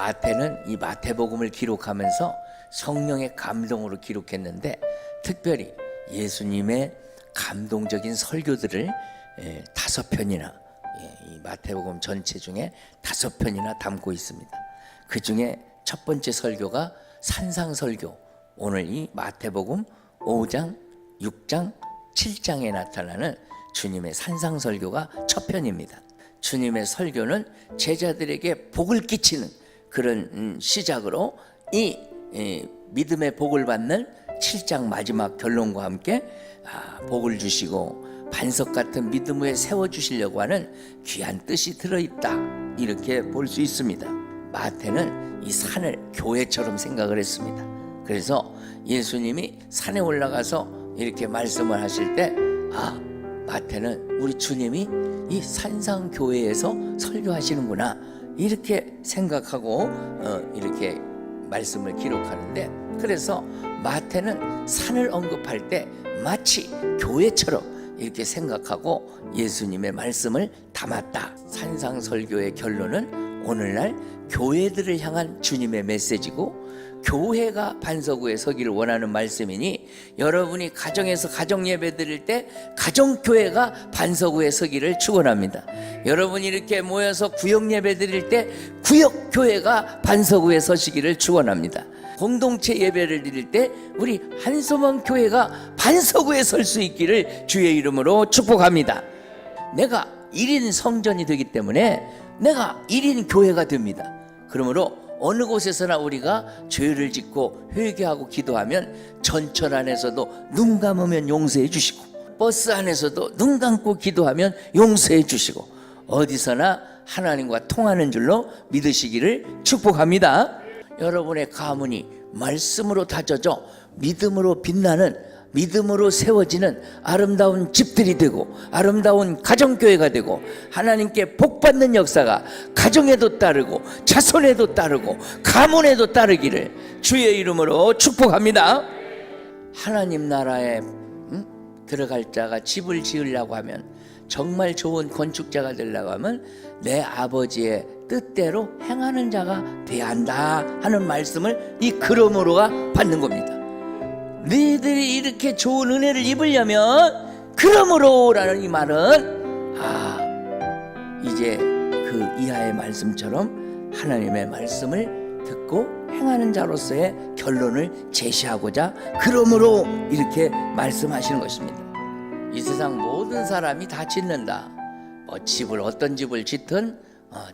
마태는 이 마태복음을 기록하면서 성령의 감동으로 기록했는데, 특별히 예수님의 감동적인 설교들을 5편이나, 이 마태복음 전체 중에 5편이나 담고 있습니다. 그 중에 첫 번째 설교가 산상설교, 오늘 이 마태복음 5장, 6장, 7장에 나타나는 주님의 산상설교가 첫 편입니다. 주님의 설교는 제자들에게 복을 끼치는 그런 시작으로 이 믿음의 복을 받는 7장 마지막 결론과 함께 복을 주시고 반석 같은 믿음 위에 세워주시려고 하는 귀한 뜻이 들어있다, 이렇게 볼 수 있습니다. 마태는 이 산을 교회처럼 생각을 했습니다. 그래서 예수님이 산에 올라가서 이렇게 말씀을 하실 때, 마태는 우리 주님이 이 산상교회에서 설교하시는구나, 이렇게 생각하고 이렇게 말씀을 기록하는데, 그래서 마태는 산을 언급할 때 마치 교회처럼 이렇게 생각하고 예수님의 말씀을 담았다. 산상설교의 결론은 오늘날 교회들을 향한 주님의 메시지고, 교회가 반석 위에 서기를 원하는 말씀이니, 여러분이 가정에서 가정 예배 드릴 때 가정교회가 반석 위에 서기를 축원합니다. 여러분이 이렇게 모여서 구역 예배 드릴 때 구역교회가 반석 위에 서시기를 축원합니다. 공동체 예배를 드릴 때 우리 한소망 교회가 반석 위에 설 수 있기를 주의 이름으로 축복합니다. 내가 1인 성전이 되기 때문에 내가 1인 교회가 됩니다. 그러므로 어느 곳에서나 우리가 죄를 짓고 회개하고 기도하면 전철 안에서도 눈 감으면 용서해 주시고, 버스 안에서도 눈 감고 기도하면 용서해 주시고, 어디서나 하나님과 통하는 줄로 믿으시기를 축복합니다. 여러분의 가문이 말씀으로 다져져 믿음으로 빛나는, 믿음으로 세워지는 아름다운 집들이 되고 아름다운 가정교회가 되고, 하나님께 복받는 역사가 가정에도 따르고 자손에도 따르고 가문에도 따르기를 주의 이름으로 축복합니다. 하나님 나라에 들어갈 자가 집을 지으려고 하면, 정말 좋은 건축자가 되려고 하면 내 아버지의 뜻대로 행하는 자가 돼야 한다 하는 말씀을 이 그러므로가 받는 겁니다. 너희들이 이렇게 좋은 은혜를 입으려면 그러므로라는 이 말은, 이제 그 이하의 말씀처럼 하나님의 말씀을 듣고 행하는 자로서의 결론을 제시하고자 그러므로 이렇게 말씀하시는 것입니다. 이 세상 모든 사람이 다 짓는다. 집을 어떤 집을 짓든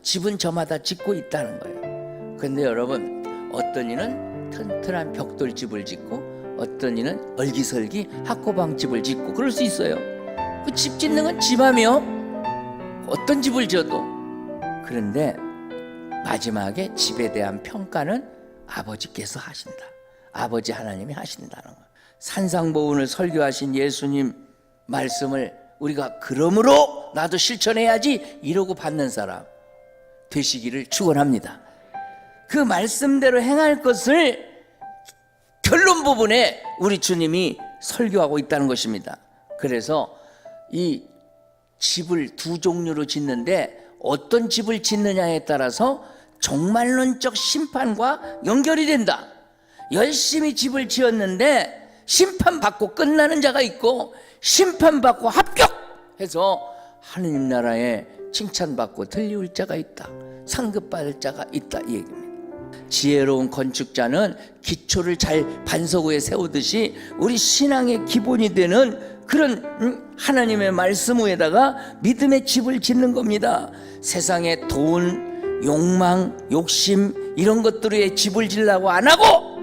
집은 저마다 짓고 있다는 거예요. 그런데 여러분, 어떤 이는 튼튼한 벽돌집을 짓고 어떤 이는 얼기설기 학고방집을 짓고 그럴 수 있어요. 그 집 짓는 건 집하며 어떤 집을 지어도. 그런데 마지막에 집에 대한 평가는 아버지께서 하신다. 아버지 하나님이 하신다는 거예요. 산상보훈을 설교하신 예수님 말씀을 우리가 그러므로 나도 실천해야지 이러고 받는 사람 되시기를 축원합니다. 그 말씀대로 행할 것을 결론 부분에 우리 주님이 설교하고 있다는 것입니다. 그래서 이 집을 두 종류로 짓는데, 어떤 집을 짓느냐에 따라서 종말론적 심판과 연결이 된다. 열심히 집을 지었는데 심판받고 끝나는 자가 있고, 심판받고 합격해서 하느님 나라에 칭찬받고 들리울 자가 있다. 상급받을 자가 있다, 이 얘기입니다. 지혜로운 건축자는 기초를 잘 반석 위에 세우듯이 우리 신앙의 기본이 되는 그런 하나님의 말씀 위에다가 믿음의 집을 짓는 겁니다. 세상의 돈, 욕망, 욕심 이런 것들에 집을 지으려고 안 하고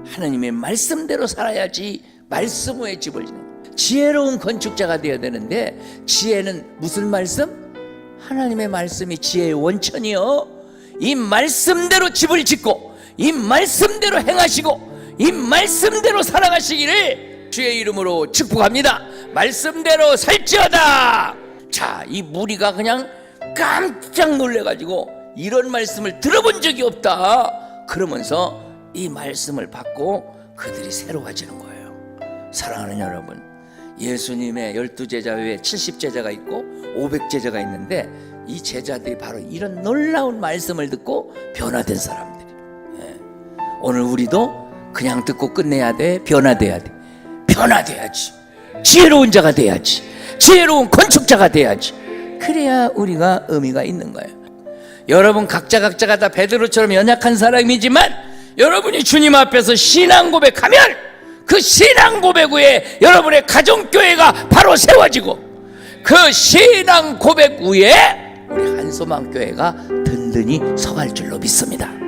하나님의 말씀대로 살아야지 말씀 위에 집을 짓는 거예요. 지혜로운 건축자가 되어야 되는데, 지혜는 무슨 말씀? 하나님의 말씀이 지혜의 원천이요. 이 말씀대로 집을 짓고 이 말씀대로 행하시고 이 말씀대로 살아가시기를 주의 이름으로 축복합니다. 말씀대로 살지어다. 자, 이 무리가 그냥 깜짝 놀래가지고 이런 말씀을 들어본 적이 없다 그러면서 이 말씀을 받고 그들이 새로워지는 거예요. 사랑하는 여러분, 예수님의 12제자 외에 70제자가 있고 500제자가 있는데 이 제자들이 바로 이런 놀라운 말씀을 듣고 변화된 사람들이. 오늘 우리도 그냥 듣고 끝내야 돼? 변화돼야 돼? 변화돼야지. 지혜로운 자가 돼야지. 지혜로운 건축자가 돼야지. 그래야 우리가 의미가 있는 거예요. 여러분 각자가 다 베드로처럼 연약한 사람이지만 여러분이 주님 앞에서 신앙 고백하면 그 신앙 고백 위에 여러분의 가정교회가 바로 세워지고 그 신앙 고백 위에 우리 한소망교회가 든든히 서갈 줄로 믿습니다.